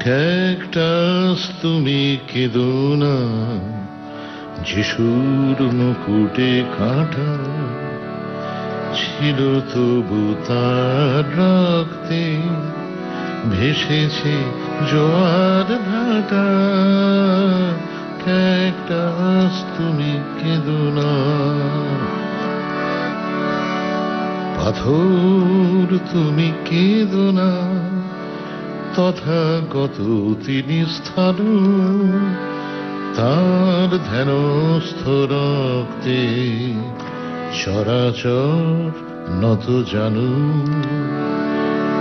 Cactus তুমি কেঁদো না, যিশুর মুকুটে কাঁটা ছিল তবু তার রক্তে ভেসেছে জোয়ার ভাটা। ক্যাকটাস তুমি কেঁদো না, পাথর তুমি কেঁদো না, তথাগত তিনি স্থান তার ধ্যানস্থ রক্তে চরাচর নত জানু।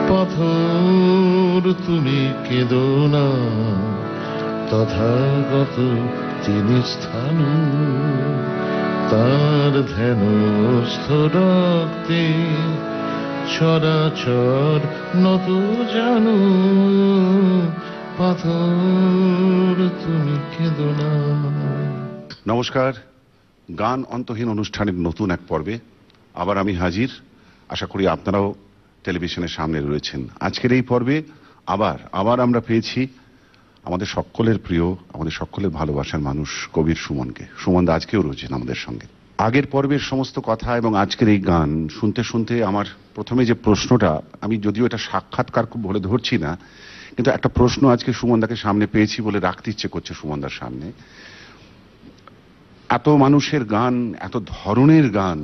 পাথর তুমি কেঁদো না, তথাগত তিনি স্থান তার ধ্যানস্থ রক্তে চরাচর নত জানু। পাথর তুমি কেঁদো না। নমস্কার, গান অন্তহীন অনুষ্ঠানের নতুন এক পর্বে আবার আমি হাজির। আশা করি আপনারাও টেলিভিশনের সামনে রয়েছেন। আজকের এই পর্বে আবার আমরা পেয়েছি আমাদের সকলের প্রিয়, আমাদের সকলের ভালোবাসার মানুষ কবির সুমনকে। সুমন দা আজকেও রয়েছেন আমাদের সঙ্গে। আগের পর্বের সমস্ত কথা এবং আজকের এই গান শুনতে শুনতে আমার প্রথমে যে প্রশ্নটা, আমি যদিও এটা সাক্ষাৎকার বলে ধরছি না, কিন্তু একটা প্রশ্ন আজকে সুমনদাকে সামনে পেয়েছি বলে রাখতে ইচ্ছে করছে সুমনদার সামনে। এত মানুষের গান, এত ধরনের গান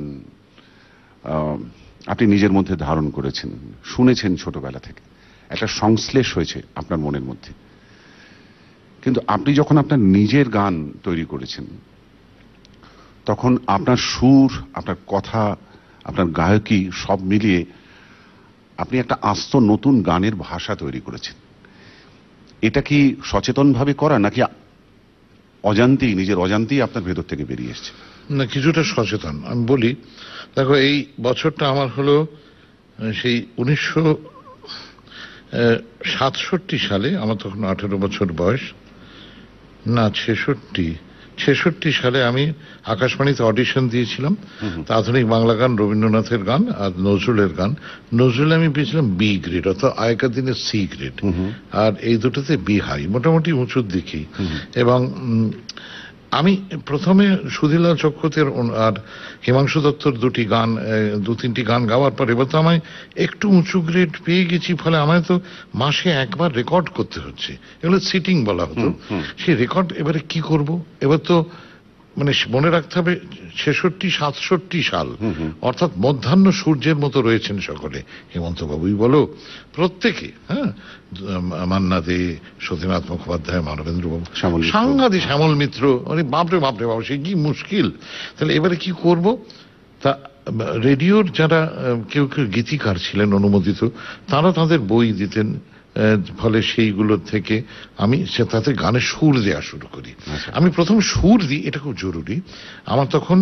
আপনি নিজের মধ্যে ধারণ করেছেন, শুনেছেন ছোটবেলা থেকে, একটা সংশ্লেষ হয়েছে আপনার মনের মধ্যে। কিন্তু আপনি যখন আপনার নিজের গান তৈরি করেছেন তখন আপনার সুর, আপনার কথা, আপনার গায়কী সব মিলিয়ে আপনি একটা আস্ত নতুন গানের ভাষা তৈরি করেছেন। এটা কি সচেতনভাবে করা নাকি অজান্তেই, নিজের অজান্তেই আপনার ভেতর থেকে বেরিয়ে এসছে? না, কিছুটা সচেতন। আমি বলি, দেখো এই বছরটা আমার হলো সেই 1967 সালে, আমার তখন 18 বছর বয়স, না 66 সালে আমি আকাশবাণীতে অডিশন দিয়েছিলাম। আধুনিক বাংলা গান, রবীন্দ্রনাথের গান আর নজরুলের গান। নজরুলে আমি পেয়েছিলাম বি গ্রেড, অর্থাৎ আগেকার দিনে সি গ্রেড, আর এই দুটোতে বি হাই, মোটামুটি উঁচুর দিকেই। এবং আমি প্রথমে সুধীরলাল চক্রবর্তীর আর হিমাংশু দত্তর দু তিনটি গান গাওয়ার পর এবার তো আমায় একটু উঁচু গ্রেড পেয়ে গেছি, ফলে আমায় তো মাসে একবার রেকর্ড করতে হচ্ছে, এগুলো সিটিং বলা হতো। সেই রেকর্ড এবারে কি করব? এবার তো মানে মনে রাখতে হবে 66-67 সাল, অর্থাৎ মধ্যাহ্ন সূর্যের মতো রয়েছেন সকলে। হেমন্ত বাবুই বলো, প্রত্যেকে, হ্যাঁ, মান্না দে, সতীনাথ মুখোপাধ্যায়, মানবেন্দ্র বাবু, সাংঘাতিক, শ্যামল মিত্র, মানে বাপরে বাপরে বাবা, সে কি মুশকিল। তাহলে এবারে কি করব? তা রেডিওর যারা কেউ কেউ গীতিকার ছিলেন অনুমোদিত, তারা তাদের বই দিতেন, ফলে সেইগুলোর থেকে আমি তাতে গানের সুর দেওয়া শুরু করি। আমি প্রথম সুর দিই, এটা খুব জরুরি। আমার তখন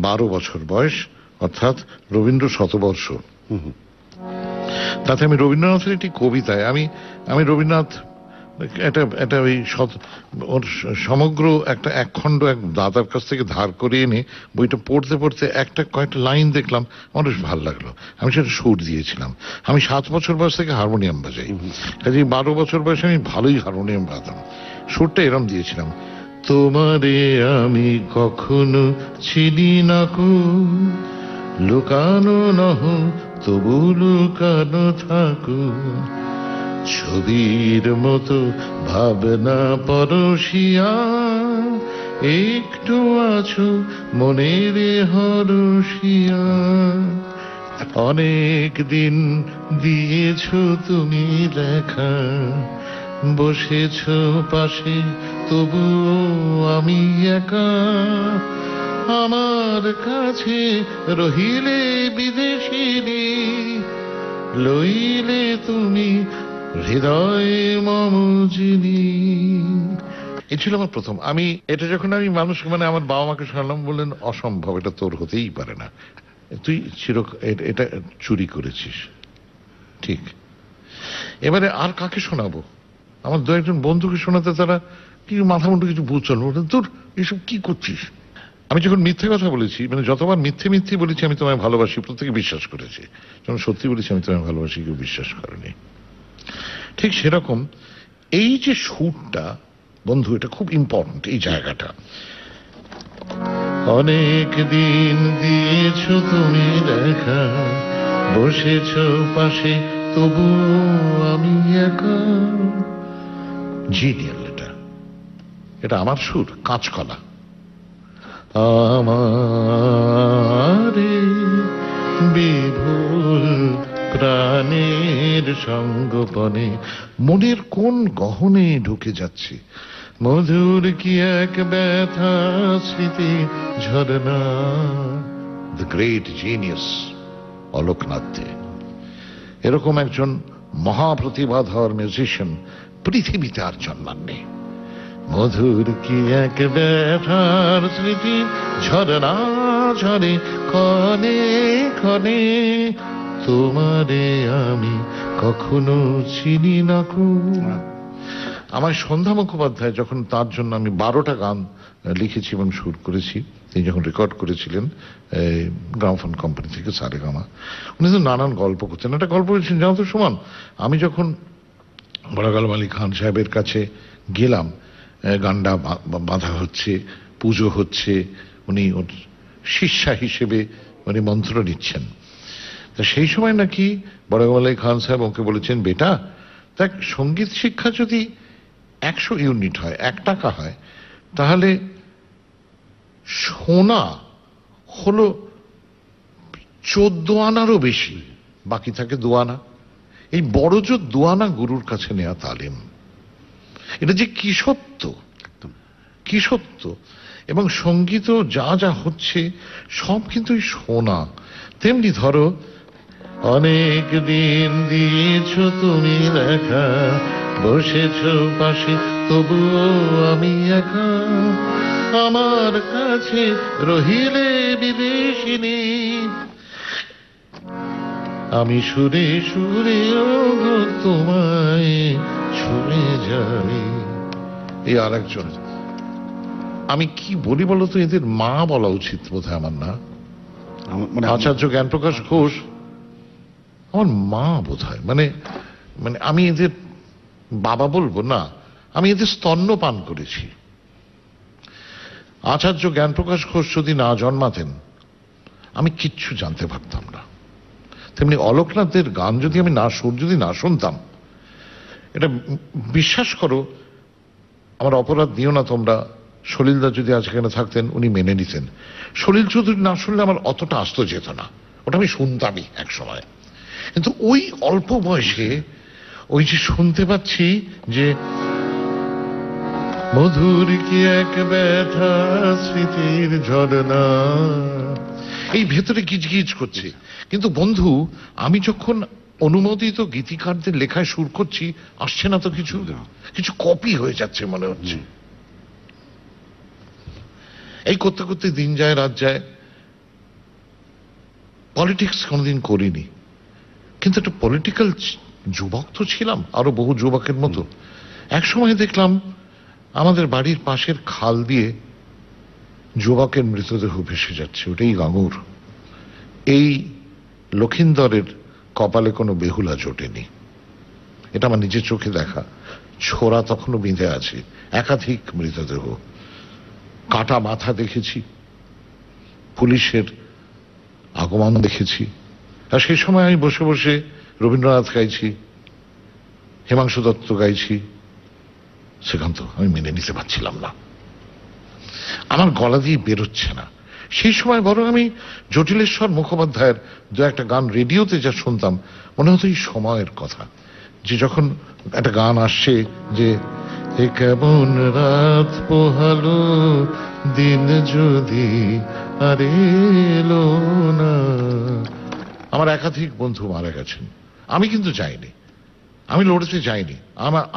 12 বছর বয়স, অর্থাৎ রবীন্দ্র শতবর্ষ। তাতে আমি রবীন্দ্রনাথের একটি কবিতায়, আমি রবীন্দ্রনাথ এটা ওই ওর সমগ্র একটা এক খণ্ড এক দাদার কাছ থেকে ধার করে এনে বইটা পড়তে পড়তে কয়েকটা লাইন দেখলাম, আমার বেশ ভালো লাগলো, আমি সেটা সুর দিয়েছিলাম। আমি 7 বছর বয়স থেকে হারমোনিয়াম বাজাই, কাজে 12 বছর বয়সে আমি ভালোই হারমোনিয়াম বাজাতাম। সুরটা এরম দিয়েছিলাম: তোমারে আমি কখনো চিনি না কো, লুকানো নহ তবু লুকানো থাকো, ছবির মতো ভাবনা পরশিয়া, একটু আছো মনের হরশিয়া, অনেক দিন দিয়েছ তুমি দেখা, বসেছ পাশে তবু আমি একা, আমার কাছে রহিলে বিদেশিনী, লইলে তুমি হৃদয়ে মম যিনি। এ ছিল আমার প্রথম। এটা যখন আমি মানুষকে, মানে আমার বাবা মাকে শোনালাম, বললেন অসম্ভব, এটা তোর হতেই পারে না, তুই এটা চুরি করেছিস। ঠিক, এবারে আর কাকে শোনাবো? আমার 2-1 বন্ধুকে শোনাতে তারা কি মাথা মুন্ডু কিছু বুঝছো না, বললেন তোর এসব কি করছিস। আমি যখন মিথ্যে কথা বলেছি, মানে যতবার মিথ্যে বলেছি আমি তোমায় ভালোবাসি, প্রত্যেকে বিশ্বাস করেছে। যখন সত্যি বলেছি আমি তোমায় ভালোবাসি, কেউ বিশ্বাস করেনি। ঠিক সেরকম এই যে সুরটা বন্ধু, এটা খুব ইম্পর্টেন্ট এই জায়গাটা। অনেক দিন দিয়েছ তুমি দেখা, বসেছ পাশে তবু আমি একা। জিনিয়াল এটা আমার সুর, কাঁচকলা। আমারে বিভুল প্রাণের সঙ্গপনে, মনের কোন গহনে ঢুকে যাচ্ছে, মধুর কি এক ব্যথা স্মৃতি ঝরনা। দ্য গ্রেট জিনিয়াস অলোকনাথ দে। এরকম একজন মহাপ্রতিভাধর মিউজিশিয়ান পৃথিবীতে আর জন্মাননি। মধুর কি এক ব্যথার স্মৃতি ঝরনা ঝরে ক্ষণে ক্ষণে, তোমারে আমি কখনো চিনি না। আমার সন্ধ্যা মুখোপাধ্যায় যখন, তার জন্য আমি 12টা গান লিখেছি এবং সুর করেছি, তিনি যখন রেকর্ড করেছিলেন গ্রামোফোন কোম্পানি থেকে সারেগামা, উনি তো নানান গল্প করতেন। একটা গল্প বলছেন, জানো তো সুমন, আমি যখন বড়গালম আলী খান সাহেবের কাছে গেলাম, গান্ডা বাঁধা হচ্ছে, পুজো হচ্ছে, উনি শিষ্যা হিসেবে উনি মন্ত্র নিচ্ছেন। তা সেই সময় নাকি বড়গালম আলী খান সাহেব ওকে বলেছেন, বেটা দেখ, সঙ্গীত শিক্ষা যদি 100 ইউনিট হয়, 1 টাকা হয়, তাহলে সোনা হলো 14 আনারও বেশি, বাকি থাকে 2 আনা। এই বড় জোর 2 আনা গুরুর কাছে নেওয়া তালিম, এটা যে কি সত্য, কি সত্য। এবং সঙ্গীতও যা যা হচ্ছে সব কিন্তু সোনা। তেমনি ধরো, অনেক দিন দিয়েছ তুমি দেখা, বসেছ পাশে তবুও আমি একা, আমার কাছে রহিলে বিদেশিনী, আমি সুরে সুরে তোমায় ছুঁয়ে যাই। এই আর একজন, আমি কি বলি বলতো, এদের মা বলা উচিত বোধহয় আমার, না? আচার্য জ্ঞানপ্রকাশ ঘোষ আমার মা বোধ হয়। মানে আমি এদের বাবা বলবো না, আমি এদের স্তন্যপান করেছি। আচার্য জ্ঞানপ্রকাশ ঘোষ যদি না জন্মাতেন আমি কিচ্ছু জানতে পারতাম না। তেমনি অলোকনাথের গান যদি আমি সুর যদি না শুনতাম, এটা বিশ্বাস করো, আমার অপরাধ দিও না তোমরা, সলিলদা যদি আজ এখানে থাকতেন উনি মেনে নিতেন। সলিল চৌধুরী না শুনলে আমার অতটা আসত যেত না, ওটা আমি শুনতামই এক সময়। কিন্তু ওই অল্প বয়সে ওই যে শুনতে পাচ্ছি যে মধুর কি এক ব্যথা স্মৃতির ঝরনা, এই ভেতরে গিজগিজ করছে। কিন্তু বন্ধু, আমি যখন অনুমোদিত গীতিকারদের লেখায় সুর করছি, আসছে না তো কিছু, কিছু কপি হয়ে যাচ্ছে মনে হচ্ছে। এই করতে করতে দিন যায় রাত যায়। পলিটিক্স কোনোদিন করিনি, কিন্তু একটা পলিটিক্যাল যুবক তো ছিলাম, আরো বহু যুবকের মতো। এক সময় দেখলাম আমাদের বাড়ির পাশের খাল দিয়ে যুবকের মৃতদেহ ভেসে যাচ্ছে, ওটাই গাঙুর। এই লক্ষিন্দরের কপালে কোনো বেহুলা জোটেনি, এটা আমার নিজের চোখে দেখা। ছোরা তখনও বিঁধে আছে, একাধিক মৃতদেহ, কাটা মাথা দেখেছি, পুলিশের আগমন দেখেছি। আর সেই সময় আমি বসে বসে রবীন্দ্রনাথ গাইছি, হিমাংশু দত্ত গাইছি, সেখান তো আমি মেনে নিতে পারছিলাম না, আমার গলা দিয়ে বেরোচ্ছে না। সেই সময় বরং আমি জটিলেশ্বর মুখোপাধ্যায়ের 2-1 গান রেডিওতে যা শুনতাম, মনে হতো এই সময়ের কথা, যে যখন একটা গান আসছে যে এ কেমন রাত পোহালো দিন যদি আর এলো না। আমার একাধিক বন্ধু মারা গেছেন, আমি কিন্তু যাইনি, আমি লড়তে যাইনি,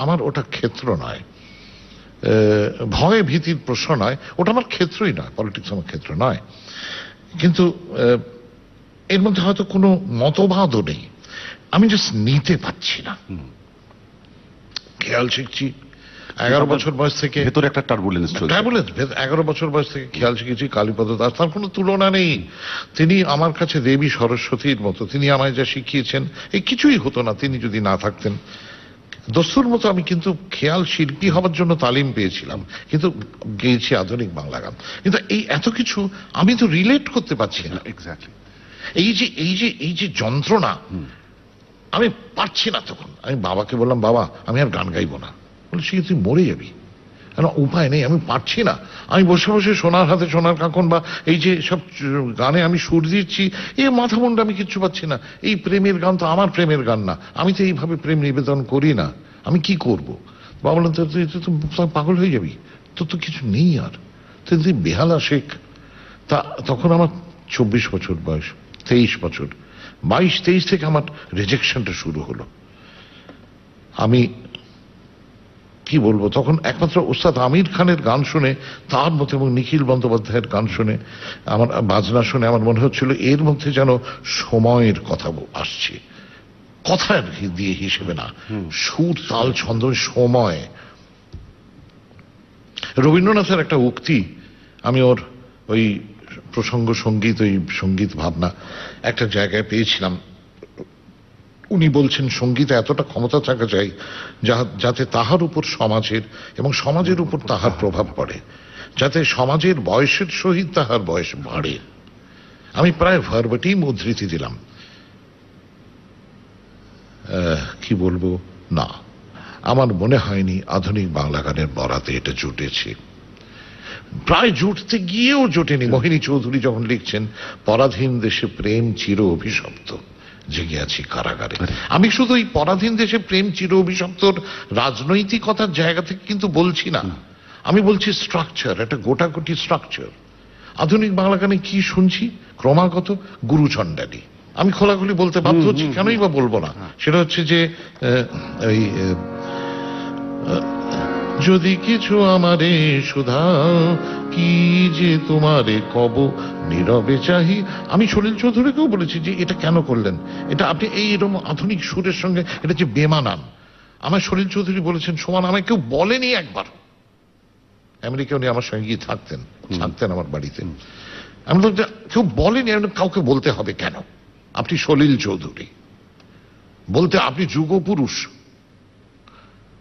আমার ওটা ক্ষেত্র নয়, ভয় ভীতির প্রশ্ন নয়, ওটা আমার ক্ষেত্রই নয়, পলিটিক্স আমার ক্ষেত্র নয়। কিন্তু এর মধ্যে হয়তো কোনো মতবাদও নেই, আমি জাস্ট নিতে পারছি না। খেয়াল শিখছি 11 বছর বয়স থেকে, ভেতরে একটা টার্বুলেন্স চলছে। 11 বছর বয়স থেকে খেয়াল শিখেছি কালীপদ দাস, তার কোনো তুলনা নেই। তিনি আমার কাছে দেবী সরস্বতীর মতো, তিনি আমায় যা শিখিয়েছেন এই কিছুই হতো না তিনি যদি না থাকতেন। দস্তুর মতো আমি কিন্তু খেয়াল শিল্পী হওয়ার জন্য তালিম পেয়েছিলাম, কিন্তু গেয়েছি আধুনিক বাংলা গান। কিন্তু এই এত কিছু আমি তো রিলেট করতে পারছি না। এক্স্যাক্টলি। এই যে যন্ত্রণা, আমি পারছি না। তখন আমি বাবাকে বললাম, বাবা আমি আর গান গাইবো না। বলে সে তুই মরে যাবি, কেন উপায় নেই, আমি পারছি না। আমি বসে বসে সোনার হাতে সোনার কাঁকন বা এই যে সব গানে আমি সুর দিচ্ছি, এ মাথা মুন্ডা আমি কিচ্ছু পাচ্ছি না। এই প্রেমের গান তো আমার প্রেমের গান না, আমি তো এইভাবে প্রেম নিবেদন করি না, আমি কি করব? বাবা বললেন, তুই পাগল হয়ে যাবি, তোর তো কিছু নেই আর, তুই বেহালা শেখ। তা তখন আমার 24 বছর বয়স, 23 বছর, 22-23 থেকে আমার রিজেকশনটা শুরু হলো। আমি কি বলবো, তখন একমাত্র ওস্তাদ আমির খানের গান শুনে, তার মতো, এবং নিখিল বন্দ্যোপাধ্যায়ের গান শুনে, আমার বাজনা শুনে আমার মনে হচ্ছিল এর মধ্যে যেন সময়ের কথা আসছে। কথা দিয়ে হিসেবে না, সুর তাল ছন্দ, সময়। রবীন্দ্রনাথের একটা উক্তি আমি ওর ওই প্রসঙ্গ সঙ্গীত, ওই সঙ্গীত ভাবনা একটা জায়গায় পেয়েছিলাম। উনি বলছেন, সঙ্গীতে এতটা ক্ষমতা থাকা চাই যাতে তাহার উপর সমাজের এবং সমাজের উপর তাহার প্রভাব পড়ে, যাতে সমাজের বয়সের সহিত তাহার বয়স বাড়ে। আমি প্রায় ভার্বাটিম উদ্ধৃতি দিলাম। কি বলবো, না, আমার মনে হয়নি আধুনিক বাংলা গানের বরাতে এটা জুটেছে। প্রায় জুটতে গিয়েও জোটেনি। মোহিনী চৌধুরী যখন লিখছেন, পরাধীন দেশে প্রেম চির অভিশপ্ত, জেগে আছি কারাগারে। আমি শুধু এই পরাধীন দেশে প্রেম চির অভিশপ্তর রাজনৈতিকতার জায়গা থেকে কিন্তু বলছি না, আমি বলছি স্ট্রাকচার, একটা গোটাগুটি স্ট্রাকচার। আধুনিক বাংলা গানে কি শুনছি ক্রমাগত? গুরুচণ্ডালী। আমি খোলাখুলি বলতে বাধ্য হচ্ছি, কেনই বা বলবো না। সেটা হচ্ছে যে ওই যদি কিছু আমারে সুধাও, কি যে তোমারে কব নীরবে চাহি। আমি সলিল চৌধুরীকেও বলেছি যে এটা কেন করলেন, এটা আপনি এইরকম আধুনিক সুরের সঙ্গে এটা যে বেমানান। আমার সলিল চৌধুরী বলেছেন, সমান আমায় কেউ বলেনি একবার। আমেরিকা উনি আমার সঙ্গে গিয়ে থাকতেন আমার বাড়িতে। আমি বললাম, কেউ বলেনি, কাউকে বলতে হবে কেন? আপনি সলিল চৌধুরী, বলতে আপনি যুগপুরুষ।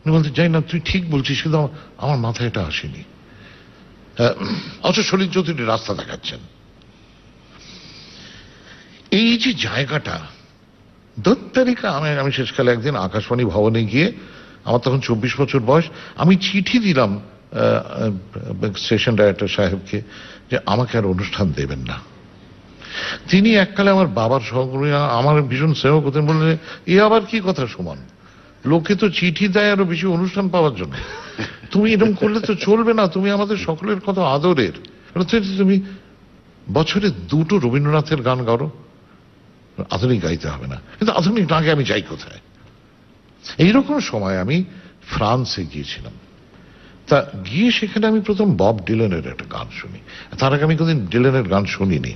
বলতে যাই না, তুই ঠিক বলছিস, কিন্তু আমার মাথায় এটা আসেনি। অথচ সলিল চৌধুরী রাস্তা দেখাচ্ছেন। এই যে জায়গাটা, দত্তারিকা, আমি শেষকালে একদিন আকাশবাণী ভবনে গিয়ে, আমার তখন 24 বছর বয়স, আমি চিঠি দিলাম স্টেশন ডাইরেক্টর সাহেবকে যে আমাকে আর অনুষ্ঠান দেবেন না। তিনি এককালে আমার বাবার সহকর্মী, আমার ভীষণ স্নেহ করতেন। বললেন, এ আবার কি কথা সুমন, লোকে তো চিঠি দেয় আরো বেশি অনুষ্ঠান পাওয়ার জন্য, তুমি এরকম করলে তো চলবে না, তুমি আমাদের সকলের কত আদরের, তুমি বছরে 2টো রবীন্দ্রনাথের গান গাও, আধুনিক গাইতে হবে না। কিন্তু আধুনিক না গিয়ে আমি যাই কোথায়? এইরকম সময় আমি ফ্রান্সে গিয়েছিলাম। তা গিয়ে সেখানে আমি প্রথম বব ডিলানের একটা গান শুনি। তার আগে আমি কোনদিন ডিলানের গান শুনিনি।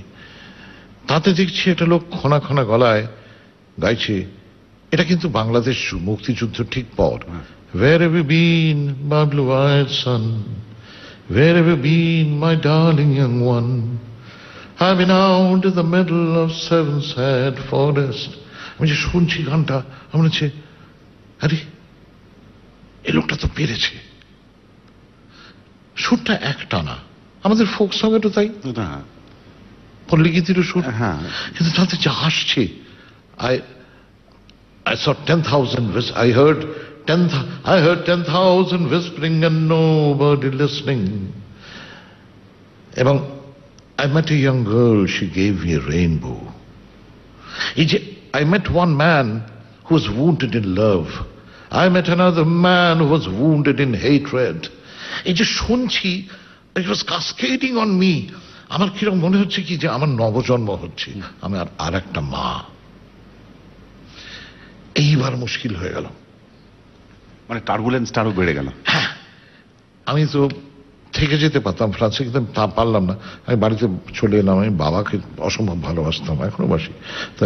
তাতে দেখছি একটা লোক খোনা খোনা গলায় গাইছে। এটা কিন্তু বাংলাদেশ মুক্তিযুদ্ধ ঠিক পর। Where have you been, my blue-eyed son? Where have you been, my darling young one? I've been out in the middle of 7 sad forest. আমি যে শুনছি গানটা, আমি বলছি, আরে এই লোকটা তো পেরেছে। সুরটা একটা না, আমাদের ফোক সঙ্গে তো তাই, পল্লীগীতিরও সুর, কিন্তু তাতে যা আসছে, I saw 10,000 I heard 10,000 whispering and nobody listening. এবং I met a young girl, she gave me a rainbow. I met one man who was wounded in love. I met another man who was wounded in hatred. এই যে শুনছি, it was cascading on me. আমার কিরকম মনে হচ্ছে কি যে আমার নবজন্ম হচ্ছে, আমি আর একটা মা। এইবার মুশকিল হয়ে গেল, মানে টার্বুলেন্সটা আরো বেড়ে গেল। হ্যাঁ, আমি তো থেকে যেতে পারতাম ফ্রান্সে, কিন্তু তা পারলাম না। আমি বাড়িতে চলে এলাম। আমি বাবাকে অসম্ভব ভালোবাসতাম, এখনো বাসি। তা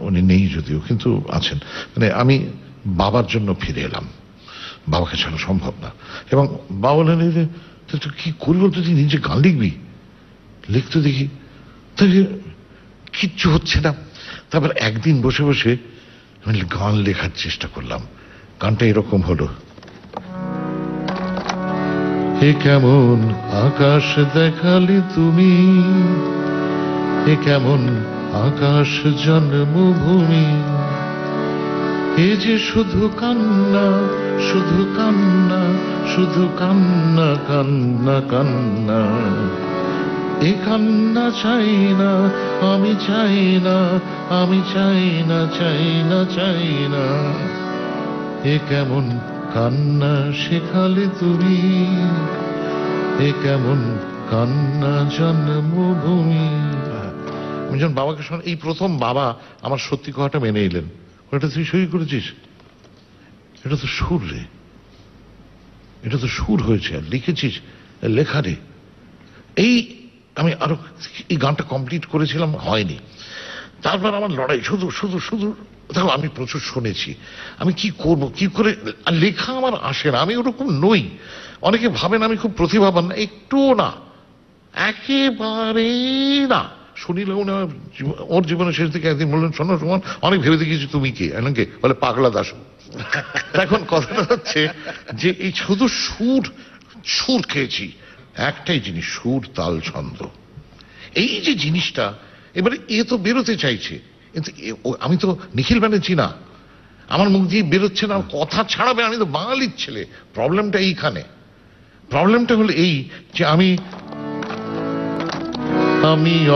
উনি নেই যদিও, কিন্তু আছেন। মানে আমি বাবার জন্য ফিরে এলাম, বাবাকে ছাড়া সম্ভব না। এবং বাবা বললেন, তুই কি করবো, তুই নিজে গান লিখবি, লিখতে দেখি। তাই কিচ্ছু হচ্ছে না। তারপর একদিন বসে বসে আমি গান লেখার চেষ্টা করলাম। গানটা এরকম হলো। এ কেমন আকাশ দেখালি তুমি, এ কেমন আকাশ জন্মভূমি, এ যে শুধু কান্না, শুধু কান্না, শুধু কান্না, কান্না কান্না। এ কান্না চাই না, আমি চাই না, আমি চাই না, চাই না, চাই না। এ কেমন কান্না শেখালে তুমি, এ কেমন কান্না জন্মভূমি। আমি যখন বাবাকে শোন, এই প্রথম বাবা আমার সত্যি কথাটা মেনে এলেন। এটা তুই সই করেছিস? এটা তো সুর রে, এটা তো সুর হয়েছে, আর লিখেছিস লেখা রে। এই আমি আরো এই গানটা কমপ্লিট করেছিলাম, হয়নি। তারপর আমার লড়াই শুধু শুধু শুধু। দেখো আমি প্রচুর শুনেছি, আমি কি করব, কি করে, আর লেখা আমার আসে না, আমি ওরকম নই। অনেকে ভাবেন আমি খুব প্রতিভাবান, একটুও না, একেবারে না। শুনিলেও না। ওর জীবনের শেষ দিকে একদিন বললেন, শোনো সুমন, অনেক ভেবে দেখিয়েছি তুমি কে। কে বলে? পাগলা দাশু। এখন কথাটা হচ্ছে যে এই শুধু সুর, সুর খেয়েছি একটাই জিনিস, সুর তাল ছন্দ, এই যে জিনিসটা। এবারে এ তো বেরোতে চাইছে, কিন্তু আমি তো নিখিল ব্যানার্জি না, আমার মুখ দিয়ে বেরোচ্ছে না, কথা ছাড়াবে। আমি তো বাঙালির ছেলে। প্রবলেমটা এইখানে, প্রবলেমটা হলো এই যে আমি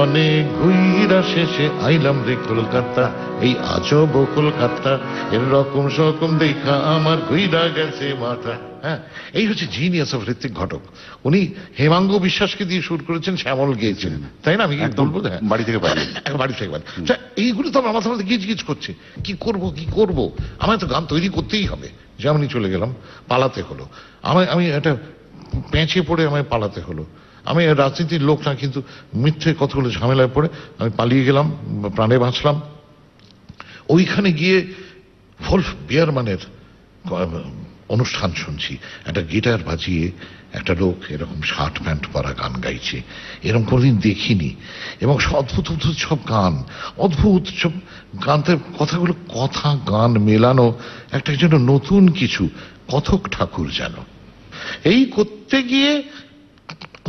অনেক ঘুইরা শেষে আইলাম রে কলকাতা, এই আজব কলকাতা, এর রকম সকম দেখা আমার ঘুইরা গেছে মাথা। হ্যাঁ, এই হচ্ছে জিনিয়াস অফ ঋত্বিক ঘটক। উনি হেমাঙ্গ বিশ্বাসকে দিয়ে শুরু করেছেন, শ্যামল গেয়েছেন, তাই না? আমি কি বলবো? বাড়ি থেকে বাইরে, বাড়ি থেকে বাইরে। এইগুলো তো আমার মাথা মাথা গিজ গিজ করছে, কি করব কি করব। আমায় তো গান তৈরি করতেই হবে। যেমনই চলে গেলাম, পালাতে হলো। আমি একটা পেঁচে পড়ে আমায় পালাতে হলো। আমি রাজনীতির লোক না, কিন্তু মিথ্যে কতগুলো ঝামেলায় পড়ে আমি পালিয়ে গেলাম, প্রাণে বাঁচলাম। ওইখানে গিয়ে ভোল্ফ বিয়ারম্যানের অনুষ্ঠান শুনছি, একটা গিটার বাজিয়ে একটা লোক এরকম শার্ট প্যান্ট পরা গান গাইছে, এরকম কোনোদিন দেখিনি। এবং অদ্ভুত অদ্ভুত সব গান, অদ্ভুত সব গানের কথাগুলো, কথা গান মেলানো, একটা যেন নতুন কিছু, কথক ঠাকুর যেন। এই করতে গিয়ে,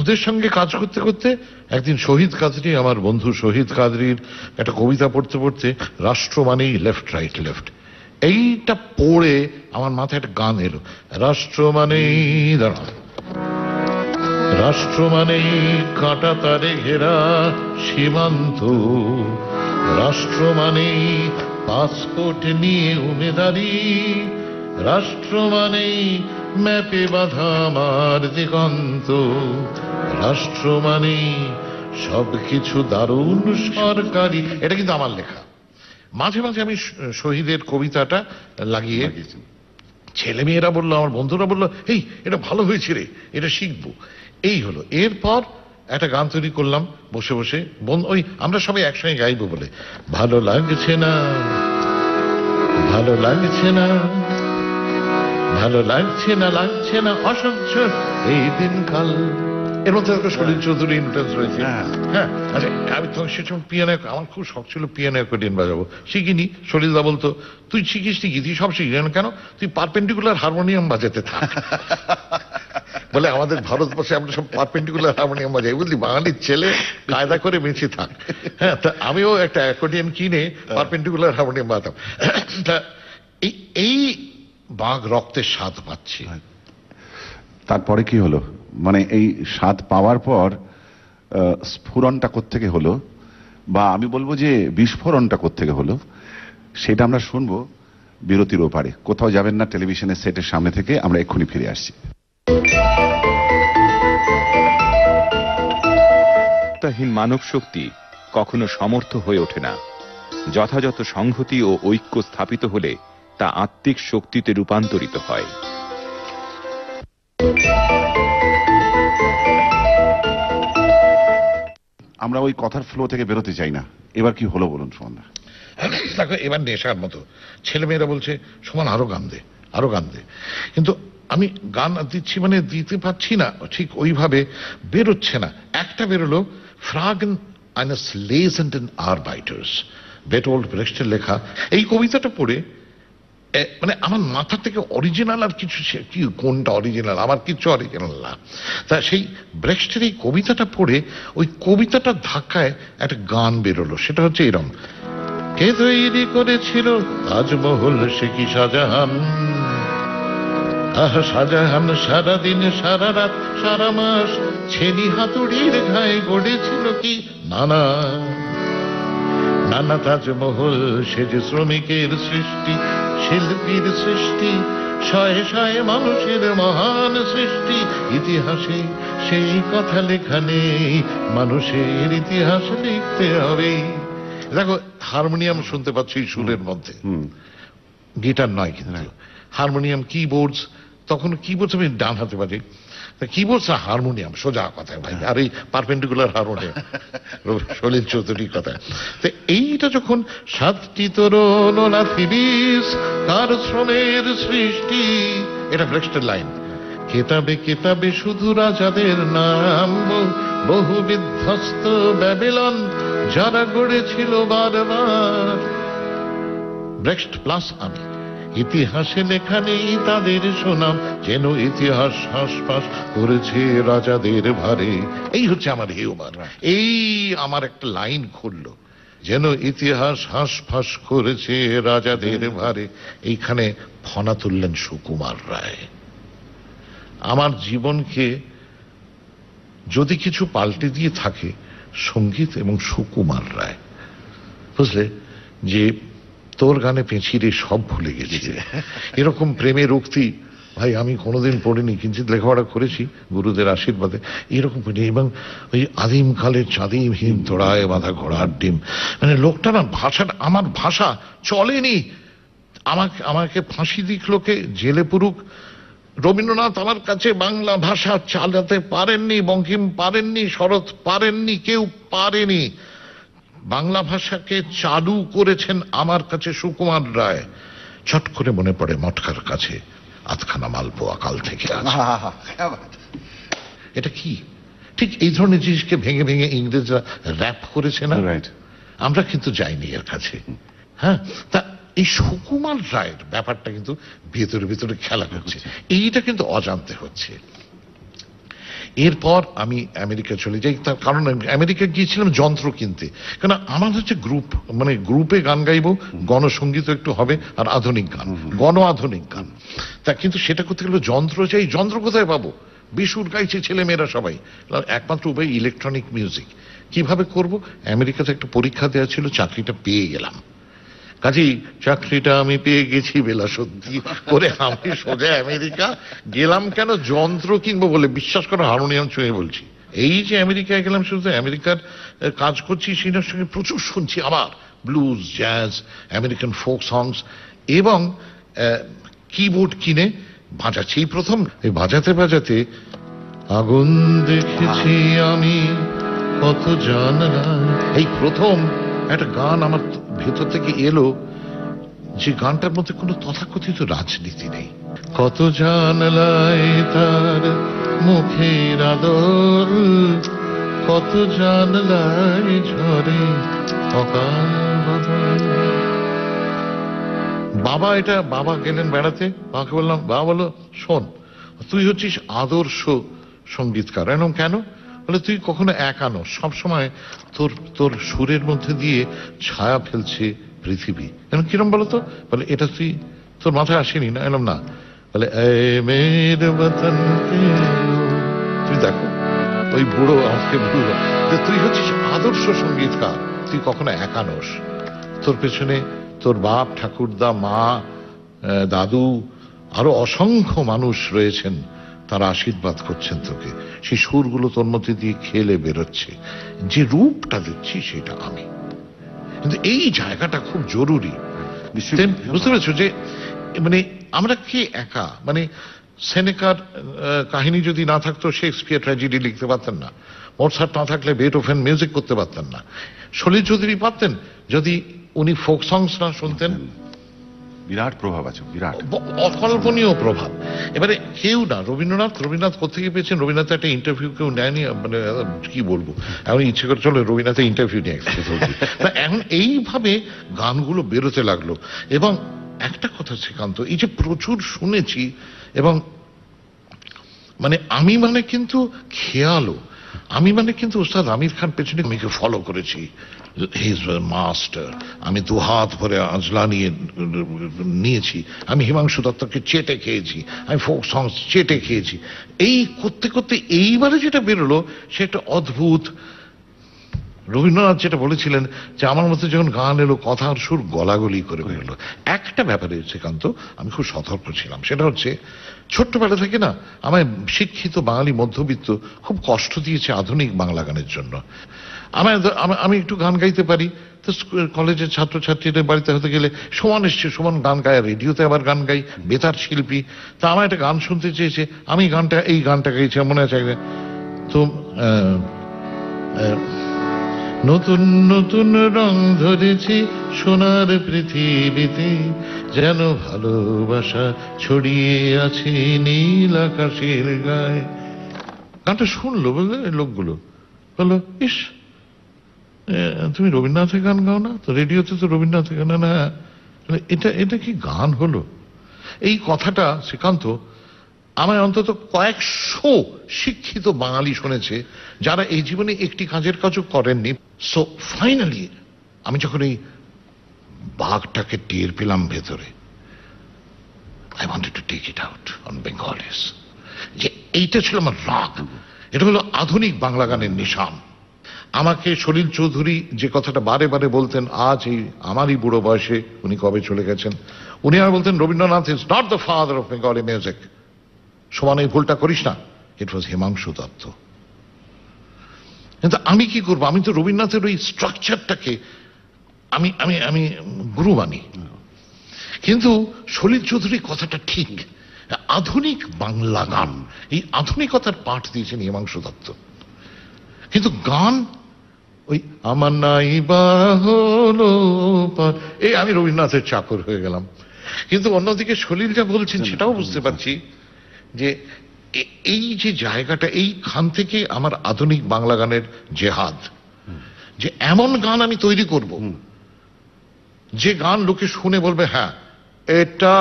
ওদের সঙ্গে কাজ করতে করতে একদিন শহীদ কাদরী, আমার বন্ধু শহীদ কাদরীর একটা কবিতা পড়তে পড়তে, রাষ্ট্র মানেই লেফট রাইট লেফট, এইটা পড়ে আমার মাথায় একটা গান এলো। রাষ্ট্র মানেই, দাঁড়া, রাষ্ট্র মানেই কাঁটা তারে ঘেরা সীমান্ত, রাষ্ট্র মানেই পাসপোর্ট নিয়ে উমেদারি, রাষ্ট্র মানেই ম্যাপে বাঁধা আমার দিগন্ত, রাষ্ট্র মানেই সবকিছু দারুণ সরকারি। এটা কিন্তু আমার লেখা। মাঝে মাঝে আমি শহীদের কবিতাটা লাগিয়ে, ছেলে মেয়েরা বললো, আমার বন্ধুরা বললো, এই এটা ভালো হয়েছে রে, এটা শিখবো। এই হলো। এরপর একটা গান তৈরি করলাম বসে বসে, ওই আমরা সবাই একসঙ্গে গাইবো বলে। ভালো লাগছে না, ভালো লাগছে না, ভালো লাগছে না, লাগছে না, অসহ্য এই দিনকাল। এর মধ্যে সলিল চৌধুরী ইনফ্লুয়েন্স রয়েছে। হ্যাঁ, আচ্ছা, আমি তখন সে সময় পিয়ানো, আমার খুব শখ ছিল পিয়ানো অ্যাকর্ডিয়ন বাজাবো, শিখিনি। সলিলদা বলতো, তুই শিখিস নি কি, তুই সব শিখিস কেন? তুই পারপেন্ডিকুলার হারমোনিয়াম বাজাতে থাক। বলে আমাদের ভারতবর্ষে আমরা সব পারপেন্ডিকুলার হারমোনিয়াম বাজাই, বুঝলি, বাঙালির ছেলে কায়দা করে বেঁচে থাক। হ্যাঁ, তা আমিও একটা অ্যাকর্ডিয়ন কিনে পারপেন্ডিকুলার হারমোনিয়াম বাজাতাম। তা এই বাঘ রক্তের স্বাদ পাচ্ছি। তারপরে কি হলো, মানে এই স্বাদ পাওয়ার পর স্ফুরণটা কোত্থেকে হলো, বা আমি বলবো যে বিস্ফোরণটা কোত্থেকে হলো, সেটা আমরা শুনবো বিরতির ওপারে। কোথাও যাবেন না, টেলিভিশনের সেটের সামনে থেকে আমরা এক্ষুনি ফিরে আসছি। সত্তাহীন মানব শক্তি কখনো সমর্থ হয়ে ওঠে না। যথাযথ সংহতি ও ঐক্য স্থাপিত হলে তা আত্মিক শক্তিতে রূপান্তরিত হয়। আমরা ওই কথার ফ্লো থেকে বেরোতে চাই না। এবার কি হলো বলুন সুমনদা? দেখো, এবার নেশার মতো ছেলেমেয়েরা বলছে, সমান আরো গান দে, আরো গান দে। কিন্তু আমি গান দিচ্ছি, মানে দিতে পারছি না ঠিক ওইভাবে, বেরোচ্ছে না। একটা বেরোলো, ফ্রাগেন eines lesenden Arbeiters, বেটোল্ড ব্রেক্টের লেখা। এই কবিতাটা পড়ে মানে আমার মাথা থেকে অরিজিনাল আর কিছু কি কোনটা অরিজিনাল, আমার কিছু অরিজিনাল না। তা সেই ব্রেক্সটের এই কবিতাটা পড়ে ওই কবিতাটার ধাক্কায় একটা গান বেরোলো, সেটা হচ্ছে এরকম: কে তৈরি করেছিল তাজমহল, সে কি শাহজাহান? শাহজাহান সারাদিন সারা রাত সারা মাস ছেনি হাতুড়ির ঘায়ে গড়েছিল কি নানা নানা তাজমহল। সে যে শ্রমিকের সৃষ্টি, শিল্পীর সৃষ্টি, শয়ে শয়ে মানুষের মহান সৃষ্টি। ইতিহাসে সেই কথা লেখা নেই, মানুষের ইতিহাস লিখতে হবে। দেখো হারমোনিয়াম শুনতে পাচ্ছি সুরের মধ্যে, গিটার নয় কিন্তু হারমোনিয়াম, কিবোর্ডস। তখন কিবোর্ডস আমি ডান হাতে বাজি, কিবোর্ডস আর হারমোনিয়াম সোজা কথায় ভাই, আর এই পারপেন্ডিকুলার হারমোনিয়াম সলিল চৌধুরীর কথা। তো এইটা যখন 7টি তরুণ না 30 কার শ্রমের সৃষ্টি, এটা ব্রেক্সটের লাইন। কেতাবে কেতাবে শুধু রাজাদের নাম, বহু বিধ্বস্ত ব্যাবিলন যারা গড়েছিল বারবার। ব্রেক্সট প্লাস আমি, ইতিহাসে লেখা নেই তাদের সুনাম, যেন ইতিহাস হাসপাস করেছে রাজাদের ভারে। এই হচ্ছে আমার হিউমার। এই আমার একটা লাইন খুললো, যেন ইতিহাস হাসপাস করেছে রাজাদের ভারে। এইখানে ফনা তুললেন সুকুমার রায়। আমার জীবনকে যদি কিছু পাল্টে দিয়ে থাকে সঙ্গীত এবং সুকুমার রায়, বুঝলে, যে তোর গানে পেঁচিয়ে সব ভুলে গেছি, এরকম প্রেমের উক্তি ভাই আমি কোনোদিন পড়িনি, কিঞ্চিত লেখাপড়া করেছি গুরুদের আশীর্বাদে, এরকম পড়িনি। এবং ওই আদিম কালের চাঁদিমহীন তোড়ায় বাঁধা ঘোড়ার ডিম, মানে লোকটা না ভাষাটা, আমার ভাষা চলেনি, আমাকে ফাঁসি দিক লোকে, জেলে পুরুক। রবীন্দ্রনাথ আমার কাছে বাংলা ভাষা চালাতে পারেননি, বঙ্কিম পারেননি, শরৎ পারেননি, কেউ পারেনি। বাংলা ভাষাকে চালু করেছেন আমার কাছে সুকুমার রায়। চট করে মনে পড়ে মটকার কাছে আধখানা মালপোয়া কাল থেকে আছে। এটা কি? ঠিক এই ধরনের জিনিসকে ভেঙে ভেঙে ইংরেজরা র‍্যাপ করেছে না, আমরা কিন্তু যাইনি এর কাছে। হ্যাঁ, তা এই সুকুমার রায়ের ব্যাপারটা কিন্তু ভেতরে ভেতরে খেলা করছে, এইটা কিন্তু অজান্তে হচ্ছে। এরপর আমি আমেরিকা চলে যাই, তার কারণ আমেরিকা গিয়েছিলাম যন্ত্র কিনতে, কেন আমার হচ্ছে গ্রুপ, মানে গ্রুপে গান গাইবো, গণসঙ্গীত একটু হবে আর আধুনিক গান, গণ আধুনিক গান। তা কিন্তু সেটা করতে গেলে যন্ত্র চাই, যন্ত্র কোথায় পাবো? বিশুর গাইছে ছেলে মেয়েরা সবাই, একমাত্র উপায় ইলেকট্রনিক মিউজিক। কিভাবে করব? আমেরিকাতে একটা পরীক্ষা দেওয়া ছিল, চাকরিটা পেয়ে গেলাম। কাজেই চাকরিটা আমি পেয়ে গেছি বেলা সত্যি করে আমি সোজা আমেরিকা গেলাম। কেন? যন্ত্র কিনবো বলে। বিশ্বাস করো হারমোনিয়াম ছুঁয়ে বলছি, এই যে আমেরিকায় গেলাম, শুধু আমেরিকার কাজ করছি, সেটার সঙ্গে প্রচুর শুনছি আবার ব্লুজ, জ্যাজ, আমেরিকান ফোক সংস, এবং কিবোর্ড কিনে বাজাচ্ছি। এই প্রথম এই বাজাতে বাজাতে আগুন দেখেছি আমি কত জানলাম, এই প্রথম একটা গান আমার ভেতর থেকে এলো, যে গানটার মধ্যে কোনো তথাকথিত রাজনীতি নেই। কত জানলায় তার মুখের আদর, কত জানলায় ঝরে অকাল বাদল। বাবা, এটা বাবা গেলেন বেড়াতে, বাবাকে বললাম, বাবা বললো, শোন তুই হচ্ছিস আদর্শ সঙ্গীতকার। এরকম কেন? বলে তুই কখনো একা নস, সবসময় তোর সুরের মধ্যে দিয়ে ছায়া ফেলছে পৃথিবী। এরকম কিরম বলো তো? বলে এটা তুই তোর মাথায় আসেনি না? এলাম না। বলে মেরে বতন তুই দেখো, ওই বুড়ো আমাকে বললো যে তুই হচ্ছিস আদর্শ সঙ্গীতকার, তুই কখনো একা নস, তোর পেছনে তোর বাপ, ঠাকুরদা, মা, দাদু, আরো অসংখ্য মানুষ রয়েছেন, তারা আশীর্বাদ করছেন তোকে। সেই সুরগুলো তোর মধ্যে দিয়ে খেলে বেরোচ্ছে, যে রূপটা দিচ্ছি সেটা আমি। কিন্তু এই জায়গাটা খুব জরুরি, বুঝতে পেরেছো? যে মানে আমরা কি একা, মানে সেনেকার কাহিনী যদি না থাকতো শেক্সপিয়ার ট্র্যাজেডি লিখতে পারতেন না, মোৎসার্ট না থাকলে বেথোভেন মিউজিক করতে পারতেন না, সলিল চৌধুরী পারতেন যদি উনি ফোক সংস না শুনতেন। বিরাট প্রভাব আছে, বিরাট অকল্পনীয় প্রভাব। এবারে কেউ না, রবীন্দ্রনাথ কোথেকে পেয়েছেন? রবীন্দ্রনাথ একটা ইন্টারভিউ কেউ নেয়নি, মানে কি বলবো, এখন ইচ্ছে করে চলো রবীন্দ্রনাথের ইন্টারভিউ নিয়ে এখন এইভাবে গানগুলো বেরোতে লাগলো। এবং একটা কথা শ্রীকান্ত, এই যে প্রচুর শুনেছি, এবং মানে আমি মানে কিন্তু খেয়ালও, আমি মানে কিন্তু ওস্তাদ আমির খান পেছনে মেয়েকে ফলো করেছি, হিজ মাস্টার। আমি দু হাত ভরে আজলা নিয়েছি, আমি হিমাংশু দত্তকে চেটে খেয়েছি, আমি ফোক সংস চেটে খেয়েছি। এই করতে করতে এইবারে যেটা বেরোলো সেটা অদ্ভুত। রবীন্দ্রনাথ যেটা বলেছিলেন যে আমার মধ্যে যখন গান এলো কথার সুর গলাগলি করে বেরোলো। একটা ব্যাপারে শ্রীকান্ত আমি খুব সতর্ক ছিলাম, সেটা হচ্ছে ছোট্টবেলা থেকে না আমায় শিক্ষিত বাঙালি মধ্যবিত্ত খুব কষ্ট দিয়েছে আধুনিক বাংলা গানের জন্য। আমি একটু গান গাইতে পারি, তো কলেজের ছাত্রছাত্রীদের বাড়িতে হতে গেলে সমান এসছে, সমান গান গায়, রেডিওতে আবার গান গাই, বেতার শিল্পী। তা আমার একটা গান শুনতে চেয়েছে, আমি এই গানটা গাইছি, মনে আছে তো নতুন নতুন রং ধরেছি সোনার পৃথিবীতে, যেন ভালোবাসা ছড়িয়ে আছে নীল আকাশের গায়ে। গানটা শুনলো বুঝলে লোকগুলো, বললো ইস তুমি রবীন্দ্রনাথের গান গাও না? তো রেডিওতে তো রবীন্দ্রনাথের গান না। এটা কি গান হলো? এই কথাটা শ্রীকান্ত আমায় অন্তত কয়েকশো শিক্ষিত বাঙালি শুনেছে, যারা এই জীবনে একটি কাজের কাজও করেননি। সো ফাইনালি আমি যখন এই বাঘটাকে টের পেলাম ভেতরে, I wanted to take it out on Bengalis. যে এইটা ছিল আমার রাগ, এটা হলো আধুনিক বাংলা গানের নিশান। আমাকে সলিল চৌধুরী যে কথাটা বারে বারে বলতেন, আজ এই আমারই বুড়ো বয়সে, উনি কবে চলে গেছেন, উনি আর বলতেন Rabindranath is not the father of Bengali music. সমান এই ভুলটা করিস না, ইট ওয়াজ হিমাংশু দত্ত। কিন্তু আমি কি করবো, আমি তো রবীন্দ্রনাথের ওই স্ট্রাকচারটাকে আমি আমি আমি গুরু মানি। কিন্তু সলিল চৌধুরীর কথাটা ঠিক, আধুনিক বাংলা গান, এই আধুনিকতার পাঠ দিয়েছেন হিমাংশু দত্ত। কিন্তু গান ওই আমার নাই বা হলো পার, এই আমি রবীন্দ্রনাথের চাকর হয়ে গেলাম। কিন্তু অন্যদিকে সলিল যা বলছেন সেটাও বুঝতে পারছি যে এই যে জায়গাটা, এইখান থেকে আমার আধুনিক বাংলা গানের জেহাদ, যে এমন গান আমি তৈরি করব যে গান লোকে শুনে বলবে হ্যাঁ এটা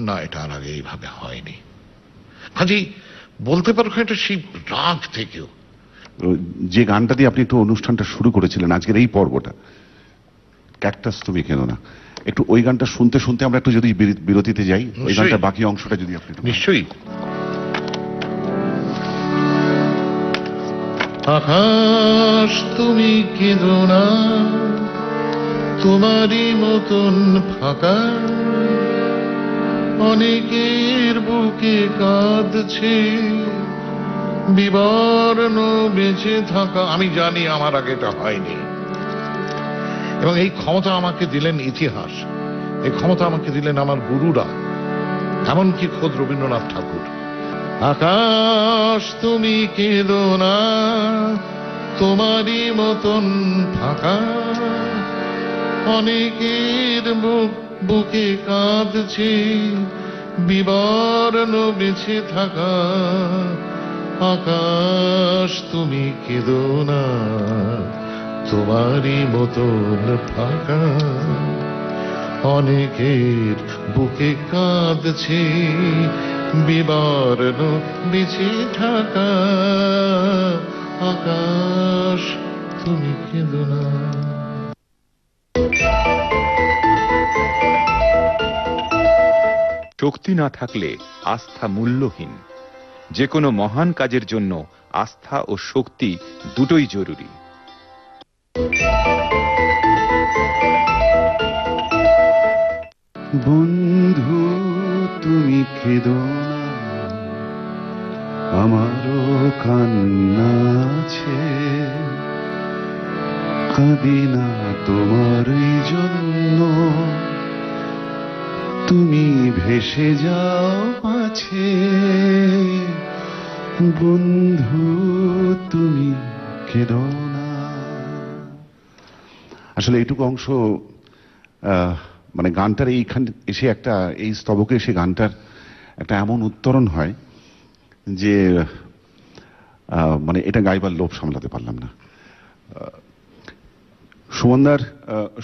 না, এটা আর আগে এইভাবে হয়নি। কাজেই বলতে পারো এটা সেই রাগ থেকেও। যে গানটা দিয়ে আপনি একটু অনুষ্ঠানটা শুরু করেছিলেন আজকের এই পর্বটা, ক্যাকটাস তুমি কেন না, একটু ওই গানটা শুনতে শুনতে আমরা একটু যদি বিরতিতে যাই, ওই গানটা বাকি অংশটা যদি আপনি। নিশ্চয়ই। আকাশ তুমি কেঁদো না, তোমারই মতন ফাঁকা অনেকের বুকে কাঁদছে বিবর্ণ বেঁচে থাকা। আমি জানি আমার আগে এটা হয়নি, এবং এই ক্ষমতা আমাকে দিলেন ইতিহাস, এই ক্ষমতা আমাকে দিলেন আমার গুরুরা, এমনকি খোদ রবীন্দ্রনাথ ঠাকুর। আকাশ তুমি কেঁদো না, তোমারই মতন ফাঁকা অনেকের বুকে কাঁদছে বিবর্ণ বেঁচে থাকা। আকাশ তুমি কেঁদো না, তোমারই মতন ফাঁকা অনেকের বুকে কাঁদছে বিবর্ণ বেঁচে থাকা। আকাশ তুমি কেঁদো না। শক্তি না থাকলে আস্থা মূল্যহীন। যে কোনো মহান কাজের জন্য আস্থা ও শক্তি দুটোই জরুরি। বন্ধু তুমি কেঁদো না, আমারও কান্না আছে, কাঁদি না তোমারই জন্য, তুমি ভেসে যাও আছে। বন্ধু তুমি কেঁদো না। আসলে এইটুকু অংশ মানে গানটার এইখান এসে একটা, এই স্তবকে এসে গানটার একটা এমন উত্তরণ হয় যে মানে এটা গাইবার লোভ সামলাতে পারলাম না। সুমনদার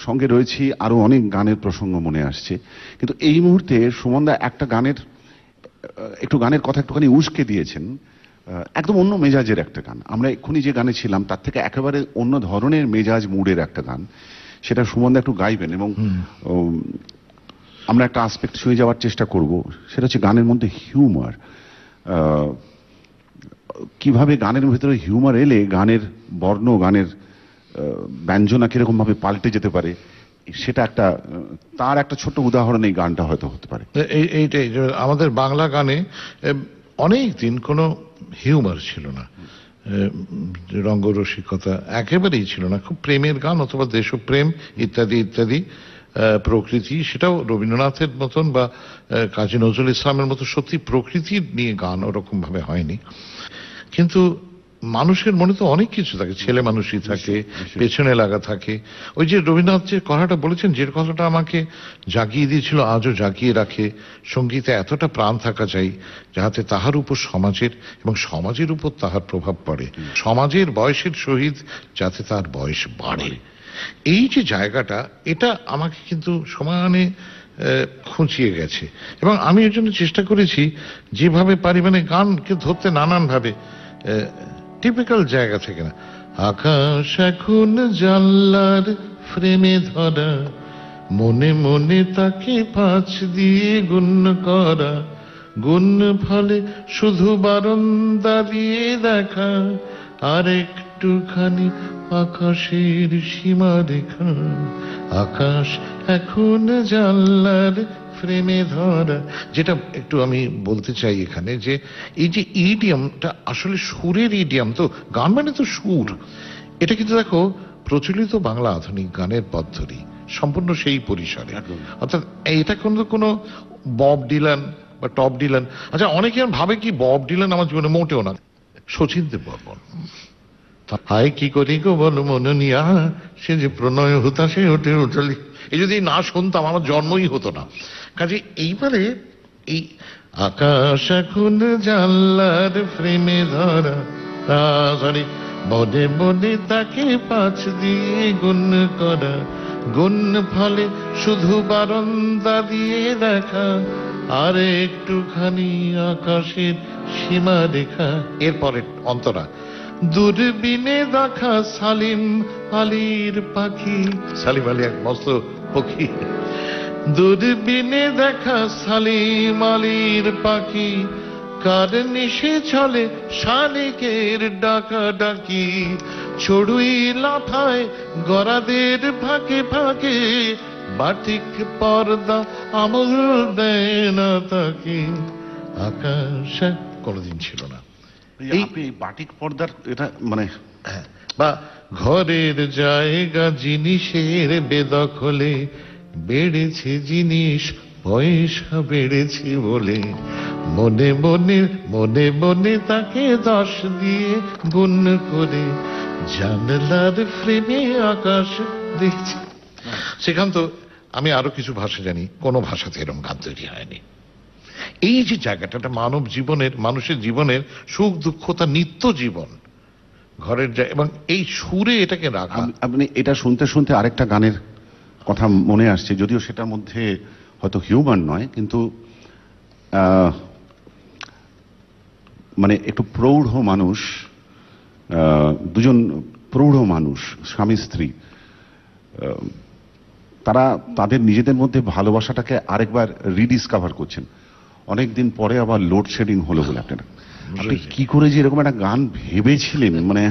সঙ্গে রয়েছি, আরো অনেক গানের প্রসঙ্গ মনে আসছে, কিন্তু এই মুহূর্তে সুমনদা একটা গানের কথা একটুখানি উস্কে দিয়েছেন, একদম অন্য মেজাজের একটা গান। আমরা এক্ষুনি যে গানে ছিলাম তার থেকে একেবারে অন্য ধরনের মেজাজ মুডের একটা গান, সেটা সুমনদা একটু গাইবেন এবং আমরা একটা আসপেক্ট ছুঁয়ে যাওয়ার চেষ্টা করব, সেটা হচ্ছে গানের মধ্যে হিউমার। কিভাবে গানের ভেতরে হিউমার এলে গানের বর্ণ, গানের ব্যঞ্জনা কিরকম ভাবে পাল্টে যেতে পারে, সেটা তার একটা ছোট্ট উদাহরণ এই গানটা হয়তো হতে পারে। এইটাই আমাদের বাংলা গানে অনেক দিন কোনো হিউমার ছিল না, রঙ্গরসিকতা একেবারেই ছিল না। খুব প্রেমের গান অথবা দেশপ্রেম ইত্যাদি ইত্যাদি, প্রকৃতি, সেটাও রবীন্দ্রনাথের মতন বা কাজী নজরুল ইসলামের মতো সত্যি প্রকৃতি নিয়ে গান ওরকম ভাবে হয়নি। কিন্তু মানুষের মনে তো অনেক কিছু থাকে, ছেলে মানুষই থাকে, পেছনে লাগা থাকে। ওই যে রবীন্দ্রনাথ যে কথাটা বলেছেন, যে কথাটা আমাকে জাগিয়ে দিয়েছিল, আজও জাগিয়ে রাখে, সঙ্গীতে এতটা প্রাণ থাকা চাই যাহাতে তাহার উপর সমাজের এবং সমাজের উপর তাহার প্রভাব পড়ে, সমাজের বয়সের সহিত যাতে তার বয়স বাড়ে। এই যে জায়গাটা, এটা আমাকে কিন্তু সমানে খুঁচিয়ে গেছে এবং আমি এর জন্য চেষ্টা করেছি যেভাবে পারি, মানে গানকে ধরতে নানান ভাবে, টিপিক্যাল জায়গা থেকে না। আকাশ এখন জানলার ফ্রেমে ধরা, মনে মনে তাকে পাঁচ দিয়ে গুণ করা, গুণ ফলে শুধু বারান্দা দিয়ে দেখা, আর একটুখানি আকাশের সীমা রেখা, আকাশ এখন জানলার ফ্রেমে ধরা। যেটা একটু আমি বলতে চাই এখানে, যে এই যে ইডিয়ামটা আসলে সুরের ইডিয়াম, তো গান মানে তো সুর। এটা কিন্তু দেখো প্রচলিত বাংলা আধুনিক গানের পদ্ধতি সম্পূর্ণ সেই পরিসরে, অর্থাৎ এটা কোনো বব ডিলান বা টপ ডিলান। আচ্ছা, অনেকে ভাবে কি বব ডিলান আমার জীবনে, মোটেও না। শচীন দেববর্মন, হায় কি করি গো বলো মননিয়া, সে যে প্রণয় হুতাশে ওঠে উঠলি, এই যদি না শুনতাম আমার জন্মই হতো না। কাজে এইবারে এই আকাশ এখন জানলার ফ্রেমে ধরা, সরি, বনে বনে তাকে পাঁচ দিয়ে গুণ করা, গুণ ফলে শুধু বারান্দা দিয়ে দেখা, আর একটুখানি আকাশের সীমা রেখা। এরপরে অন্তরা, দূরবীনে দেখা সালিম আলীর পাখি, সালিম আলী এক মস্ত পক্ষী, দূরবীনে দেখা সালিম আলীর পাখি, কার নিশে চলে শালিকের ডাকা ডাকি, ছড়ুই লাফায় গরাদের ফাঁকে ফাঁকে, বাটিক পর্দা আমল দেয় না তাকে, আকাশ কোনোদিন ছিল না। এই বাটিক পর্দার এটা মানে, বা ঘরের জায়গা জিনিসের বেদখলে, বেড়েছে জিনিস পয়সা বেড়েছে বলে, মনে মনে মনে মনে তাকে 10 দিয়ে গুণ করে, জানলার ফ্রেমে আকাশ দেখছি। সেখান তো আমি আরো কিছু ভাষা জানি, কোনো ভাষাতে এরকম গান তৈরি হয়নি। এই যে জায়গাটা মানব জীবনের, মানুষের জীবনের সুখ দুঃখতা, নিত্য জীবন, ঘরের এবং এই সুরে এটাকে রাখা। আপনি এটা শুনতে শুনতে আরেকটা গানের কথা মনে আসছে, যদিও সেটার মধ্যে হয়তো হিউম্যান নয়, কিন্তু মানে একটু প্রৌঢ় মানুষ, দুজন প্রৌঢ় মানুষ, স্বামী স্ত্রী, তারা তাদের নিজেদের মধ্যে ভালোবাসাটাকে আরেকবার রিডিসকভার করছেন অনেকদিন পরে, আবার লোডশেডিং হলো বলে। আপনি কি করে যে এরকম একটা গান ভেবেছিলেন, মানে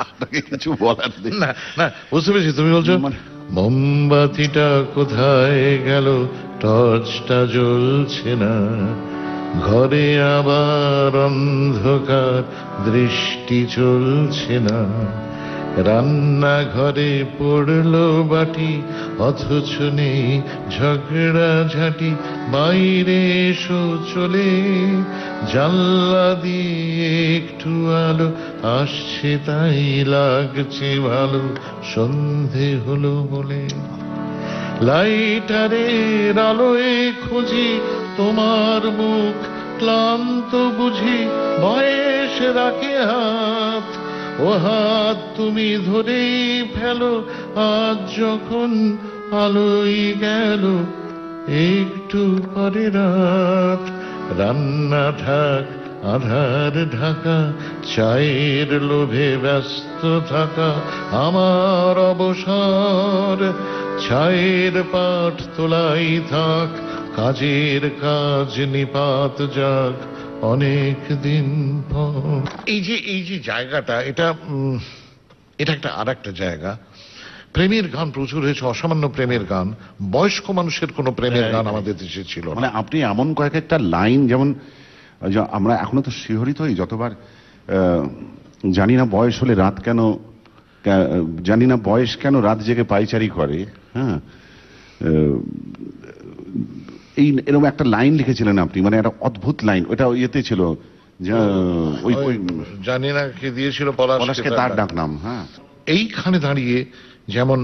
আপনাকে কিছু বলার নেই। না না, বুঝতে পেরেছি তুমি বলছো মোমবাতিটা কোথায় গেল, টর্চটা জ্বলছে না, ঘরে আবার অন্ধকার, দৃষ্টি চলছে না, রান্নাঘরে পড়লো বাটি, অথচ নেই ঝগড়া ঝাঁটি, বাইরে এসো চলে, জানলা দিয়ে একটু আলো আসছে তাই লাগছে ভালো, সন্ধে হলো বলে, লাইটারের আলোয় খুঁজি তোমার মুখ, ক্লান্ত বুঝি বয়স রাখে হাত, ও হাত তুমি ধরেই ফেলো, আজ যখন আলোই গেল, একটু পরে রাত। রান্না ঢাক, আধার ঢাকা, চায়ের লোভে ব্যস্ত থাকা আমার অবসর। চায়ের পাট তোলাই থাক, কাজের কাজ নিপাত যাক অনেক দিন পর। এই যে জায়গাটা, এটা একটা আর একটা জায়গা। প্রেমের গান প্রচুর হয়েছে, অসামান্য প্রেমের গান। বয়স্ক মানুষের কোনো প্রেমের গান আমাদের দেশে ছিল না। মানে আপনি এমন কয়েক একটা লাইন, যেমন আমরা এখনো তো শিহরিত হই যতবার জানি না বয়স হলে রাত কেন, জানি না বয়স কেন রাত জেগে পাইচারি করে। হ্যাঁ, এই এরকম একটা লাইন লিখেছিলেন আপনি, মানে একটা অদ্ভুত লাইন। ওটা ইয়েতে ছিল, জানি না কে দিয়েছিল, পলাশকে তার ডাক নাম। হ্যাঁ, এইখানে দাঁড়িয়ে যেমন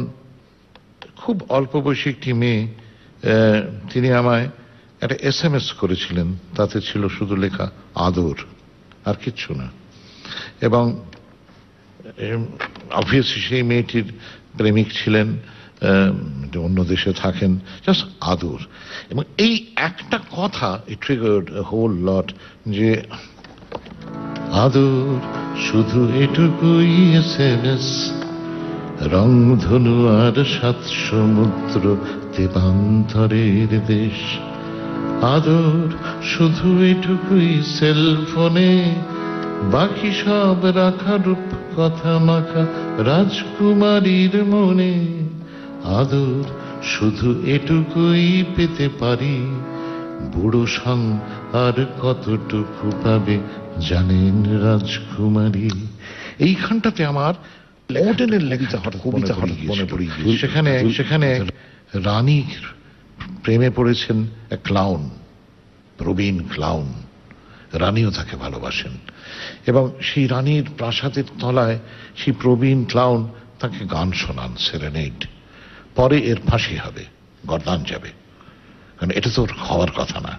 খুব অল্প বয়সী একটি মেয়ে, তিনি আমায় একটা SMS করেছিলেন, তাতে ছিল শুধু লেখা আদর, আর কিচ্ছু না। এবং অবভিয়াসলি সেই মেয়েটির প্রেমিক ছিলেন, অন্য দেশে থাকেন, জাস্ট আদর। এবং এই একটা কথা ইট ট্রিগার্ড আ হোল লট, যে আদর শুধু এটুকুই SMS, রংধনু আর 7 সমুদ্র, তেপান্তরের দেশ। আদর শুধু এটুকুই সেলফোনে, বাকি সব রাখা রূপ কথা মাখা রাজকুমারীর মনে। আদর শুধু এটুকুই পেতে পারি, বুড়ো সং আর কতটুকু পাবে জানেন রাজকুমারী। এইখানটাতে আমার মডেলের লেখা কবিতা মনে পড়ে গিয়েছে। সেখানে রানীর প্রেমে পড়েছেন এক ক্লাউন, প্রবীণ ক্লাউন। রানীও তাকে ভালোবাসেন, এবং সেই রানীর প্রাসাদের তলায় সেই প্রবীণ ক্লাউন তাকে গান শোনান, সেরেনেড। পরে এর ফাঁসি হবে, গর্দান যাবে, কারণ এটা তো হওয়ার কথা না।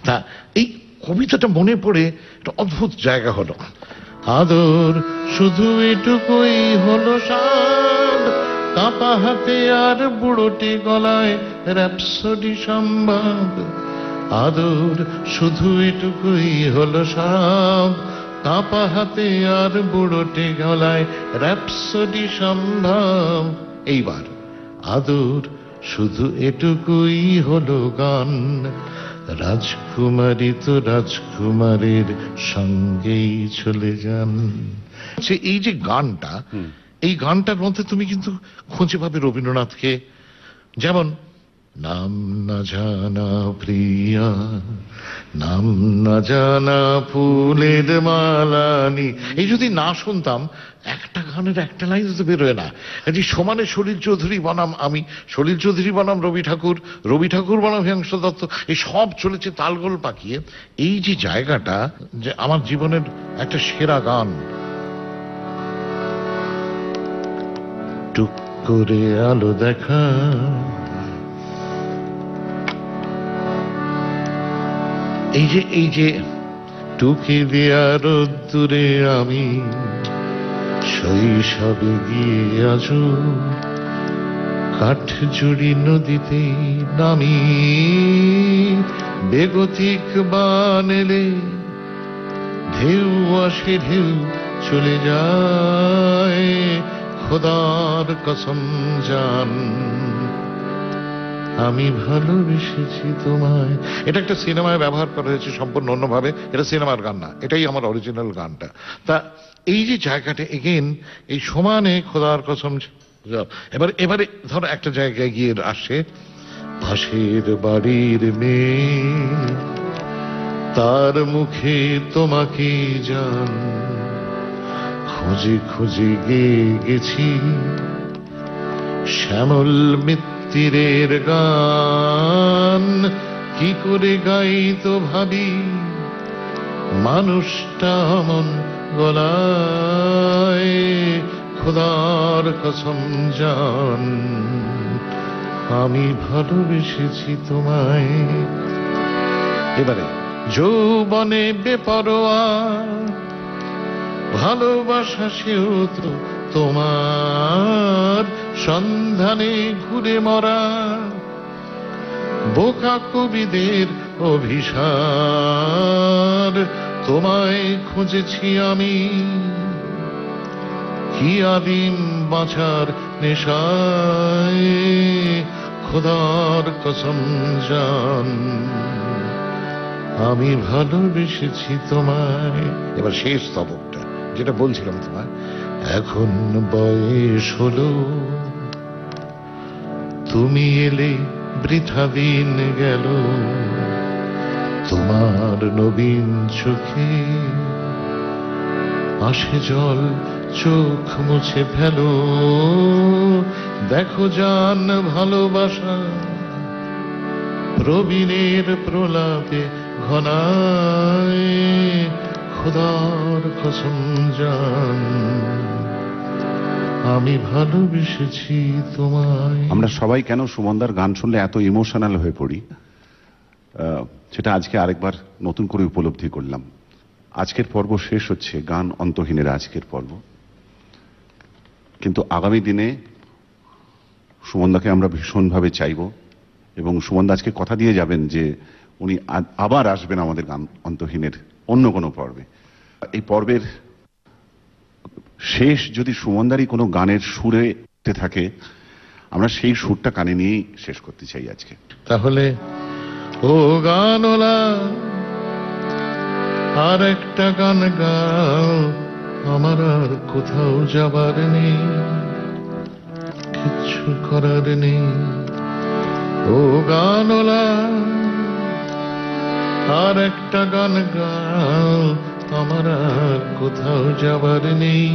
তা এই কবিতাটা মনে পড়ে একটা অদ্ভুত জায়গা হলো। আদর শুধু এটুকুই হলো স্বাদ, কাঁপা হাতে আর বুড়োটি গলায় র‍্যাপসোডি সংবাদ। আদর শুধু এটুকুই হলো স্বাদ, কাঁপা হাতে আর বুড়োটি গলায় র‍্যাপসোডি সম্ভব। এইবার আদর শুধু এটুকুই হলো গান, রাজকুমারী তো রাজকুমারের সঙ্গেই চলে যান। এই যে গানটা, এই গানটার মধ্যে তুমি কিন্তু খুঁজে পাবে রবীন্দ্রনাথকে। যেমন নাম না জানা প্রিয়া, নাম না জানা ফুলের মালানি। এই যদি না শুনতাম, একটা গানের একটা লাইন তো বেরোয় না। এই সমানে সলিল চৌধুরী বনাম আমি, সলিল চৌধুরী বনাম রবি ঠাকুর, রবি ঠাকুর বনাম হিমাংশ দত্ত, এই সব চলেছে তালগোল পাকিয়ে। এই যে জায়গাটা, যে আমার জীবনের একটা সেরা গান। টুক করে আলো দেখা, এই যে টুকে দেয়া রোদ্দুরে আমি শৈশবে গিয়ে আজো কাঠজুড়ি নদীতে নামি। বেগতিক বান এলে ঢেউ আসে, ঢেউ চলে যায়, খোদার কসম জান আমি ভালোবেসেছি তোমায়। এটা একটা সিনেমায় ব্যবহার করা হয়েছে সম্পূর্ণ অন্যভাবে, এটা সিনেমার গান না, এটাই আমার অরিজিনাল গানটা। তা এই যে জায়গাটা, এগেন এই সমানে খোদার কসম। এবারে ধরো একটা জায়গায় গিয়ে আসে, পাশের বাড়ির মেয়ে, তার মুখে তোমাকে জান, খোঁজে খোঁজে গিয়ে গেছি শ্যামল মিত্তিরের গান। কি করে গাই তো ভাবি, মানুষটা মন গলায়, খোদার কসম জান আমি ভালোবেসেছি তোমায়। এবারে যৌবনে বেপরোয়া, ভালোবাসা সেও তো তোমার সন্ধানে ঘুরে মরা, বোকা কবিদের অভিসার তোমায় খুঁজেছি আমি, কি আদিম বাঁচার নেশায় খোদার কসম জান আমি ভালোবেসেছি তোমায়। এবার শেষ স্তবকটা যেটা বলছিলাম তোমায়, এখন বয়স হলো, তুমি এলে বৃথা দিন গেল, তোমার নবীন চোখে আসে জল, চোখ মুছে ফেলো, দেখো জান ভালোবাসা প্রবীণের প্রলাপে ঘনায় খোদার কসম জান আমি ভালোবেসেছি তোমায়। আমরা সবাই কেন সুমনদার গান শুনলে এত ইমোশনাল হয়ে পড়ি, সেটা আজকে আরেকবার নতুন করে উপলব্ধি করলাম। আজকের পর্ব শেষ হচ্ছে, গান অন্তহীনের আজকের পর্ব, কিন্তু আগামী দিনে সুমনদাকে আমরা ভীষণভাবে চাইব, এবং সুমনদা আজকে কথা দিয়ে যাবেন যে উনি আবার আসবেন আমাদের গান অন্তহীনের অন্য কোনো পর্বে। এই পর্বের শেষ যদি সুমনদারই কোনো গানের সুরে থাকে, আমরা সেই সুরটা কানে নিয়েই শেষ করতে চাই আজকে। তাহলে ও গানওয়ালা আর একটা গান গাও, আমার আর কোথাও যাবার নেই, কিচ্ছু করার নেই। ও গানওয়ালা আর একটা গান গাও, আমার আর কোথাও যাবার নেই,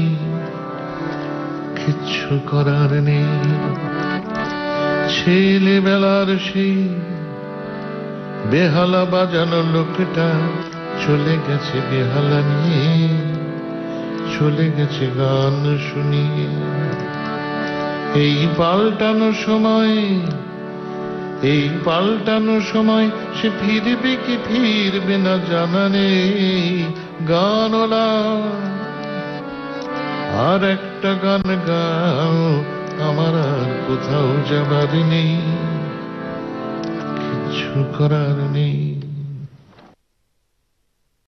কিচ্ছু করার নেই। ছেলেবেলার সেই বেহালা বাজানো লোকটা চলে গেছে বেহালা নিয়ে, চলে গেছে গান শুনিয়ে। এই পাল্টানো সময়, এই পাল্টানো সময় সে ফিরবে কি ফিরবে না জানা নেই। গানওয়ালা আর একটা গান গাও, আমার আর কোথাও যাবার নেই, কিছু করার নেই।